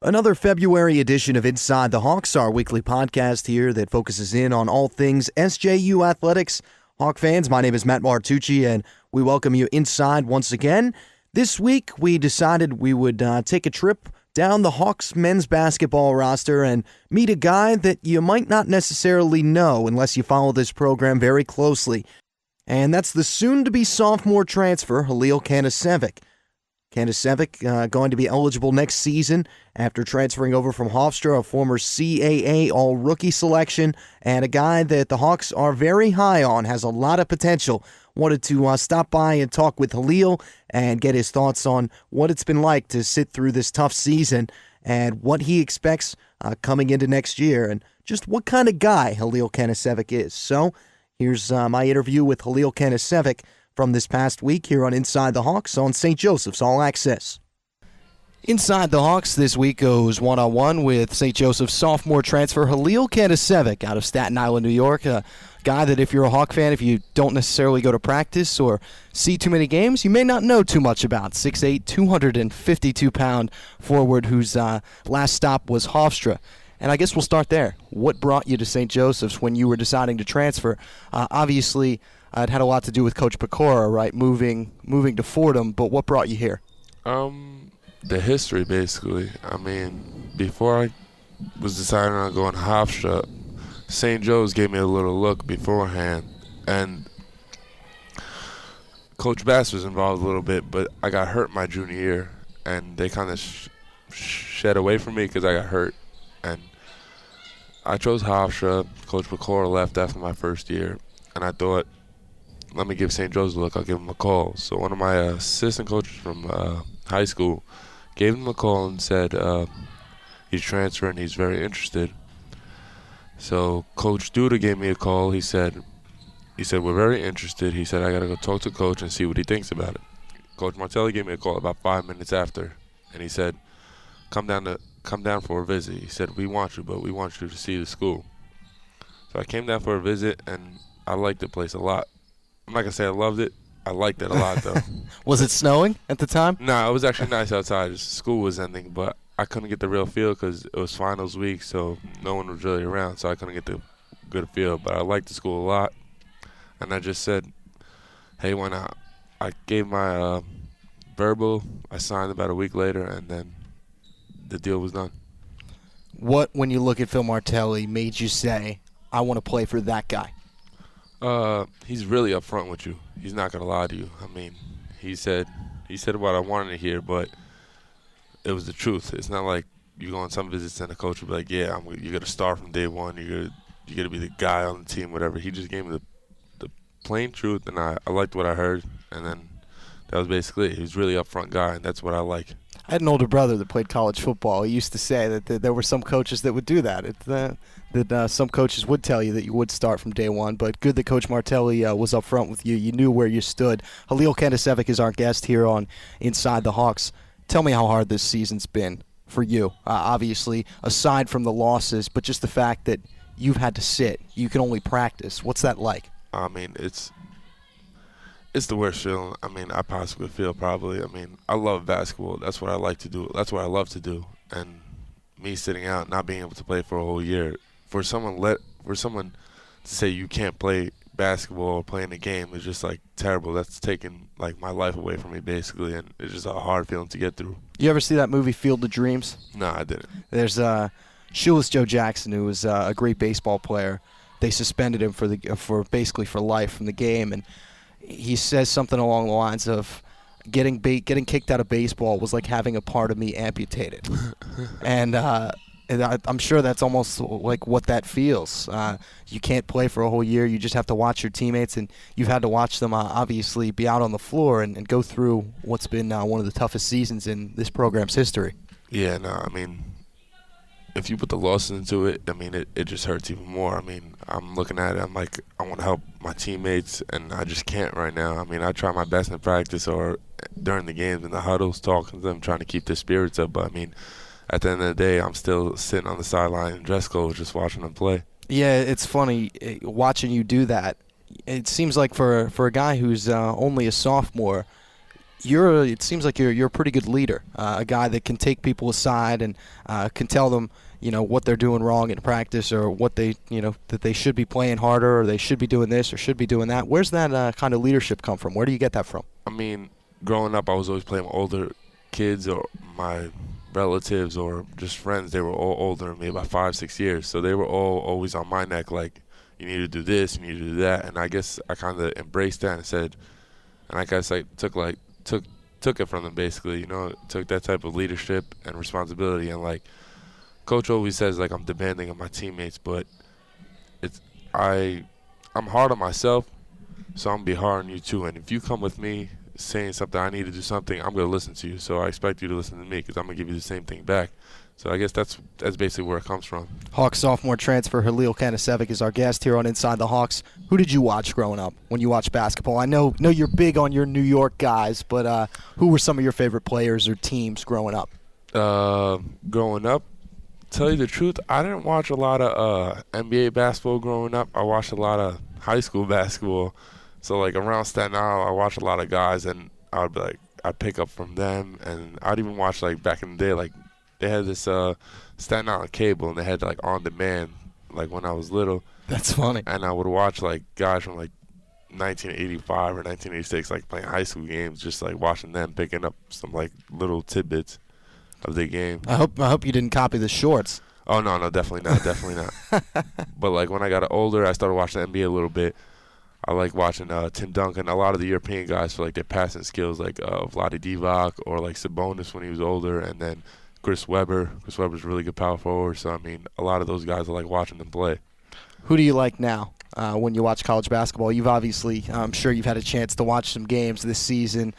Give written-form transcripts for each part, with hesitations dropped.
Another February edition of Inside the Hawks, our weekly podcast here that focuses in on all things SJU athletics. Hawk fans, my name is Matt Martucci, and we welcome you inside once again. This week, we decided we would take a trip down the Hawks men's basketball roster and meet a guy that you might not necessarily know unless you follow this program very closely. And that's the soon-to-be sophomore transfer, Halil Kanacevic. Kanacevic going to be eligible next season after transferring over from Hofstra, a former CAA All-Rookie selection, and a guy that the Hawks are very high on, has a lot of potential. Wanted to stop by and talk with Halil and get his thoughts on what it's been like to sit through this tough season and what he expects coming into next year and just what kind of guy Halil Kanacevic is. So here's my interview with Halil Kanacevic from this past week here on Inside the Hawks on St. Joseph's All Access. Inside the Hawks this week goes one-on-one with St. Joseph's sophomore transfer Halil Kanacevic out of Staten Island, New York. A guy that if you're a Hawk fan, if you don't necessarily go to practice or see too many games, you may not know too much about. 6'8", 252-pound forward whose last stop was Hofstra. And I guess we'll start there. What brought you to St. Joseph's when you were deciding to transfer? Obviously, it had a lot to do with Coach Pecora, right, moving to Fordham, but what brought you here? The history, basically. I mean, before I was deciding on going to Hofstra, St. Joe's gave me a little look beforehand, and Coach Bass was involved a little bit, but I got hurt my junior year, and they kind of shed away from me because I got hurt. And I chose Hofstra. Coach Pecora left after my first year, and I thought, let me give St. Joe's a look. I'll give him a call. So one of my assistant coaches from high school gave him a call and said he's transferring. He's very interested. So Coach Duda gave me a call. He said we're very interested. He said I got to go talk to Coach and see what he thinks about it. Coach Martelli gave me a call about 5 minutes after, and he said, come down for a visit. He said, we want you, but we want you to see the school. So I came down for a visit, and I liked the place a lot. I'm not going to say I loved it. I liked it a lot, though. Was it snowing at the time? No, it was actually nice outside. Just school was ending, but I couldn't get the real feel because it was finals week, so no one was really around, so I couldn't get the good feel. But I liked the school a lot, and I just said, hey, why not? I gave my verbal. I signed about a week later, and then the deal was done. What, when you look at Phil Martelli, made you say, I want to play for that guy? He's really upfront with you. He's not gonna lie to you. I mean, he said what I wanted to hear, but it was the truth. It's not like you go on some visits and the coach will be like, "Yeah, you're gonna start from day one. You're gonna be the guy on the team, whatever." He just gave me the plain truth, and I liked what I heard, and then that was basically it. He was a really upfront guy, and that's what I like. I had an older brother that played college football. He used to say that there were some coaches that would do that. That some coaches would tell you that you would start from day one, but good that Coach Martelli was up front with you. You knew where you stood. Halil Kanacevic is our guest here on Inside the Hawks. Tell me how hard this season's been for you. Obviously, aside from the losses, but just the fact that you've had to sit. You can only practice. What's that like? I mean, it's the worst feeling I possibly feel probably. I mean, I love basketball. That's what I like to do. That's what I love to do. And me sitting out, not being able to play for a whole year, for someone to say you can't play basketball or play in a game is just like terrible. That's taking like my life away from me basically, and it's just a hard feeling to get through. You ever see that movie Field of Dreams? No, I didn't. There's Shoeless Joe Jackson, who was a great baseball player. They suspended him for basically for life from the game, and he says something along the lines of getting kicked out of baseball was like having a part of me amputated. and I'm sure that's almost like what that feels. You can't play for a whole year. You just have to watch your teammates, and you've had to watch them obviously be out on the floor and go through what's been one of the toughest seasons in this program's history. Yeah, no, I mean, if you put the losses into it, I mean, it just hurts even more. I mean, I'm looking at it, I'm like, I want to help my teammates, and I just can't right now. I mean, I try my best in practice or during the games in the huddles, talking to them, trying to keep their spirits up. But, I mean, at the end of the day, I'm still sitting on the sideline in dress clothes just watching them play. Yeah, it's funny watching you do that. It seems like for a guy who's only a sophomore, It seems like you're a pretty good leader, a guy that can take people aside and can tell them, what they're doing wrong in practice, or what they, that they should be playing harder, or they should be doing this or should be doing that. Where's that kind of leadership come from? Where do you get that from? I mean, growing up, I was always playing with older kids, or my relatives or just friends. They were all older than me by 5-6 years, so they were all always on my neck, like, you need to do this, you need to do that. And I guess I kind of embraced that and said, and I guess I took it from them, basically, took that type of leadership and responsibility. And like Coach always says, like, I'm demanding of my teammates, but I'm hard on myself, so I'm gonna be hard on you too. And if you come with me saying something, I need to do something, I'm gonna listen to you. So I expect you to listen to me, because I'm gonna give you the same thing back. So I guess that's basically where it comes from. Hawks sophomore transfer Halil Kanacevic is our guest here on Inside the Hawks. Who did you watch growing up when you watched basketball? I know you're big on your New York guys, but who were some of your favorite players or teams growing up? Growing up, tell you the truth, I didn't watch a lot of NBA basketball growing up. I watched a lot of high school basketball. So like around Staten Island, I watched a lot of guys, and I'd pick up from them, and I'd even watch, like, back in the day, like, they had this Staten Island cable, and they had, like, on demand, like, when I was little. That's funny. And I would watch, like, guys from, like, 1985 or 1986, like, playing high school games, just, like, watching them, picking up some, like, little tidbits of the game. I hope you didn't copy the shorts. Oh, no, definitely not. But, like, when I got older, I started watching the NBA a little bit. I like watching Tim Duncan, a lot of the European guys, for like their passing skills, like Vlade Divac, or like Sabonis when he was older, and then Chris Webber. Chris Webber's a really good power forward. So I mean, a lot of those guys, I like watching them play. Who do you like now when you watch college basketball? You've obviously, I'm sure you've had a chance to watch some games this season,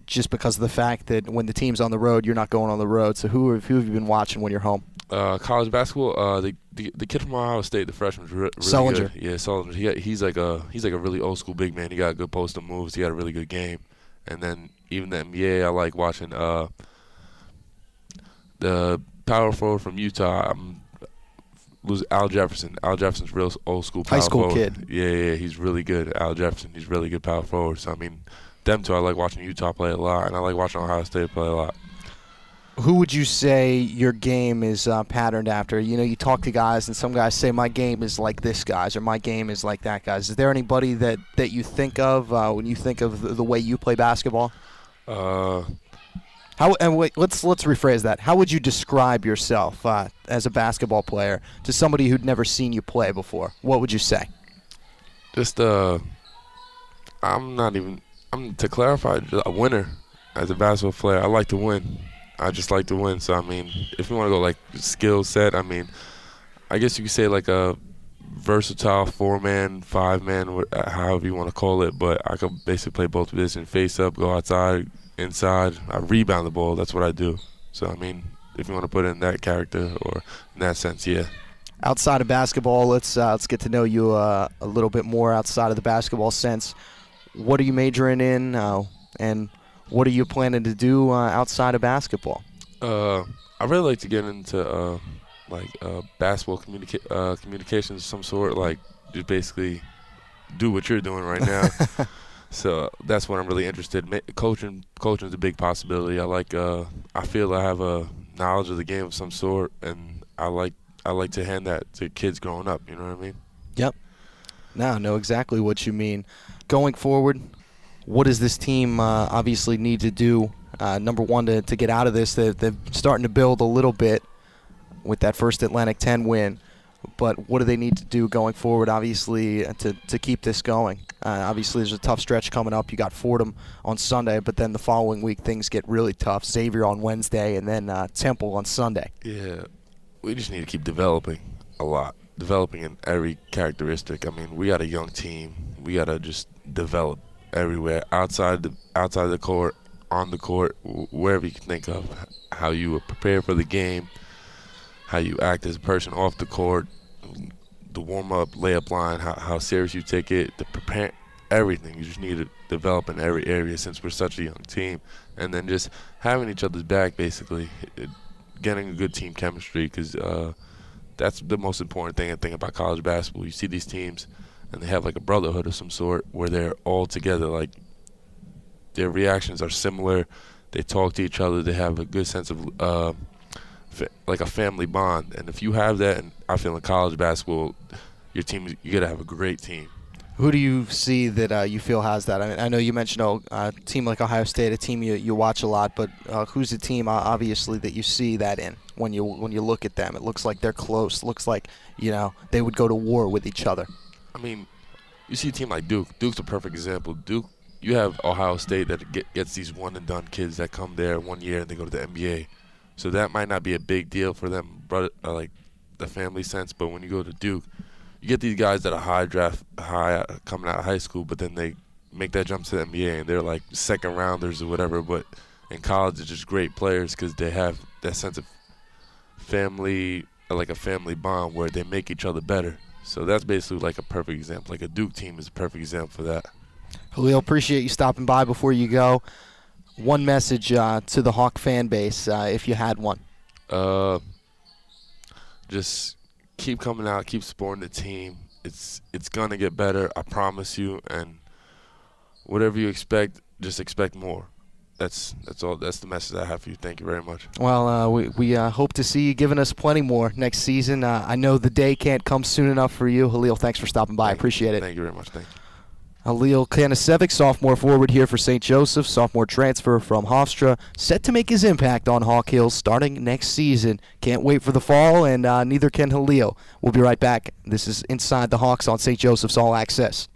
just because of the fact that when the team's on the road, you're not going on the road. So who have you been watching when you're home? College basketball, the kid from Ohio State, the freshman's really Sullinger. good. Yeah, Sullinger. He's like a really old school big man. He got good post up moves. He got a really good game. And then even the NBA, I like watching the power forward from Utah. Al Jefferson. Al Jefferson's real old school power high school forward. kid. Yeah, he's really good. Al Jefferson, he's really good power forward. So I mean, them two, I like watching Utah play a lot, and I like watching Ohio State play a lot. Who would you say your game is patterned after? You talk to guys, and some guys say, my game is like this guy's, or my game is like that guy's. Is there anybody that you think of when you think of the way you play basketball? How let's rephrase that. How would you describe yourself as a basketball player to somebody who'd never seen you play before? What would you say? Just to clarify, a winner. As a basketball player, I like to win. I just like to win. So, I mean, if you want to go, like, skill set, I mean, I guess you could say, like, a versatile 4-man, 5-man, however you want to call it. But I could basically play both positions, face up, go outside, inside. I rebound the ball. That's what I do. So, I mean, if you want to put it in that character or in that sense, yeah. Outside of basketball, let's get to know you a little bit more outside of the basketball sense. What are you majoring in, and what are you planning to do outside of basketball? I really like to get into basketball communications of some sort, like just basically do what you're doing right now. So that's what I'm really interested in. Coaching is a big possibility. I feel I have a knowledge of the game of some sort, and I like to hand that to kids growing up. You know what I mean? Yep. Now I know exactly what you mean. Going forward, what does this team obviously need to do? Number one, to get out of this, they're starting to build a little bit with that first Atlantic 10 win. But what do they need to do going forward, obviously, to keep this going? Obviously, there's a tough stretch coming up. You got Fordham on Sunday, but then the following week things get really tough. Xavier on Wednesday, and then Temple on Sunday. Yeah, we just need to keep developing a lot, developing in every characteristic. I mean, we got a young team. We got to just develop everywhere, outside the court, on the court, wherever you can think of, how you were prepared for the game, how you act as a person off the court, the warm-up, layup line, how serious you take it, to prepare everything. You just need to develop in every area since we're such a young team. And then just having each other's back, basically, getting a good team chemistry, because that's the most important thing I think about college basketball. You see these teams, and they have like a brotherhood of some sort where they're all together. Like, their reactions are similar. They talk to each other. They have a good sense of like a family bond. And if you have that, and I feel in college basketball, your team, you got to have a great team. Who do you see that you feel has that? I mean, I know you mentioned a team like Ohio State, a team you watch a lot, but who's the team obviously that you see that in when you look at them? It looks like they're close. Looks like they would go to war with each other. I mean, you see a team like Duke. Duke's a perfect example. Duke, you have Ohio State that gets these one-and-done kids that come there 1 year and they go to the NBA. So that might not be a big deal for them, like the family sense. But when you go to Duke, you get these guys that are high coming out of high school, but then they make that jump to the NBA and they're like second rounders or whatever. But in college, they're just great players because they have that sense of family, like a family bond where they make each other better. So that's basically like a perfect example. Like a Duke team is a perfect example for that. Halil, appreciate you stopping by. Before you go, one message to the Hawk fan base, if you had one. Just keep coming out, keep supporting the team. It's gonna get better, I promise you. And whatever you expect, just expect more. That's all. That's the message I have for you. Thank you very much. Well, we hope to see you giving us plenty more next season. I know the day can't come soon enough for you. Halil, thanks for stopping by. I appreciate it. Thank you very much. Thank you. Halil Kanacevic, sophomore forward here for St. Joseph, sophomore transfer from Hofstra, set to make his impact on Hawk Hills starting next season. Can't wait for the fall, and neither can Halil. We'll be right back. This is Inside the Hawks on St. Joseph's All Access.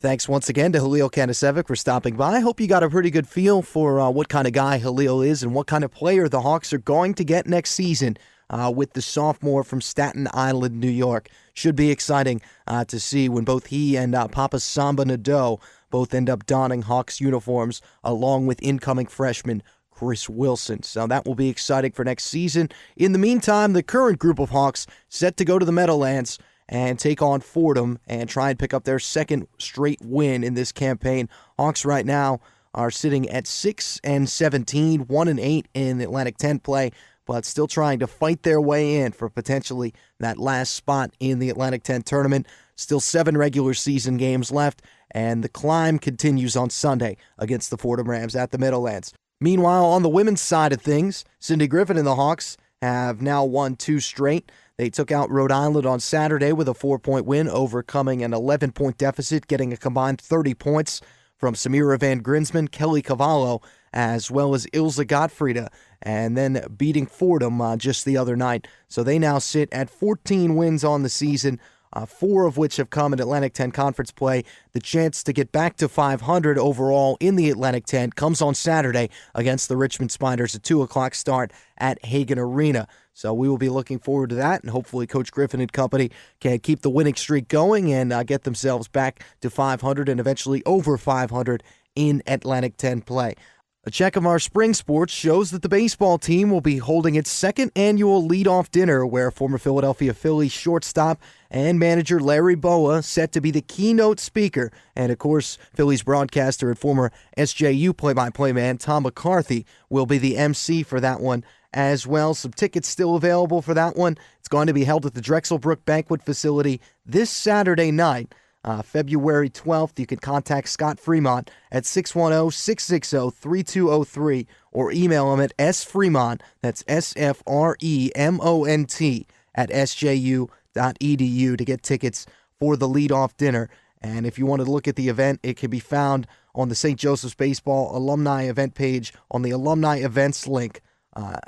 Thanks once again to Halil Kanacevic for stopping by. I hope you got a pretty good feel for what kind of guy Halil is and what kind of player the Hawks are going to get next season with the sophomore from Staten Island, New York. Should be exciting to see when both he and Papa Samba Nadeau both end up donning Hawks uniforms along with incoming freshman Chris Wilson. So that will be exciting for next season. In the meantime, the current group of Hawks set to go to the Meadowlands and take on Fordham and try and pick up their second straight win in this campaign. Hawks right now are sitting at 6-17, 1-8 in Atlantic 10 play, but still trying to fight their way in for potentially that last spot in the Atlantic 10 tournament. Still 7 regular season games left, and the climb continues on Sunday against the Fordham Rams at the Meadowlands. Meanwhile, on the women's side of things, Cindy Griffin and the Hawks have now won 2 straight. They took out Rhode Island on Saturday with a 4-point win, overcoming an 11-point deficit, getting a combined 30 points from Samira Van Grinsman, Kelly Cavallo, as well as Ilza Gottfrieda, and then beating Fordham just the other night. So they now sit at 14 wins on the season, 4 of which have come in Atlantic 10 conference play. The chance to get back to 500 overall in the Atlantic 10 comes on Saturday against the Richmond Spiders, a 2 o'clock start at Hagan Arena. So we will be looking forward to that, and hopefully Coach Griffin and company can keep the winning streak going and get themselves back to 500 and eventually over 500 in Atlantic 10 play. A check of our spring sports shows that the baseball team will be holding its second annual leadoff dinner, where former Philadelphia Phillies shortstop and manager Larry Boa set to be the keynote speaker. And of course, Phillies broadcaster and former SJU play-by-play man Tom McCarthy will be the MC for that one as well. Some tickets still available for that one. It's going to be held at the Drexel Brook Banquet Facility this Saturday night. February 12th, you can contact Scott Fremont at 610-660-3203 or email him at sfremont, that's SFREMONT, at sju.edu to get tickets for the leadoff dinner. And if you want to look at the event, it can be found on the St. Joseph's Baseball alumni event page on the alumni events link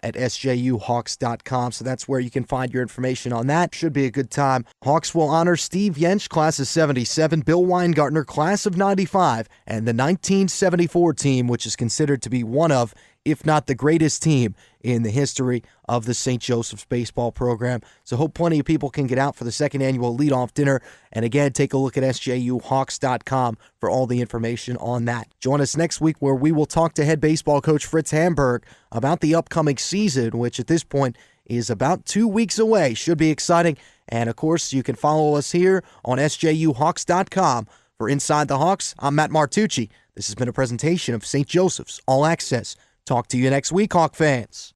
at sjuhawks.com. So that's where you can find your information on that. Should be a good time. Hawks will honor Steve Yench, class of 77, Bill Weingartner, class of 95, and the 1974 team, which is considered to be one of, if not the greatest team in the history of the St. Joseph's baseball program. So hope plenty of people can get out for the second annual leadoff dinner. And again, take a look at sjuhawks.com for all the information on that. Join us next week where we will talk to head baseball coach Fritz Hamburg about the upcoming season, which at this point is about 2 weeks away. Should be exciting. And of course, you can follow us here on sjuhawks.com. For Inside the Hawks, I'm Matt Martucci. This has been a presentation of St. Joseph's All Access. Talk to you next week, Hawk fans.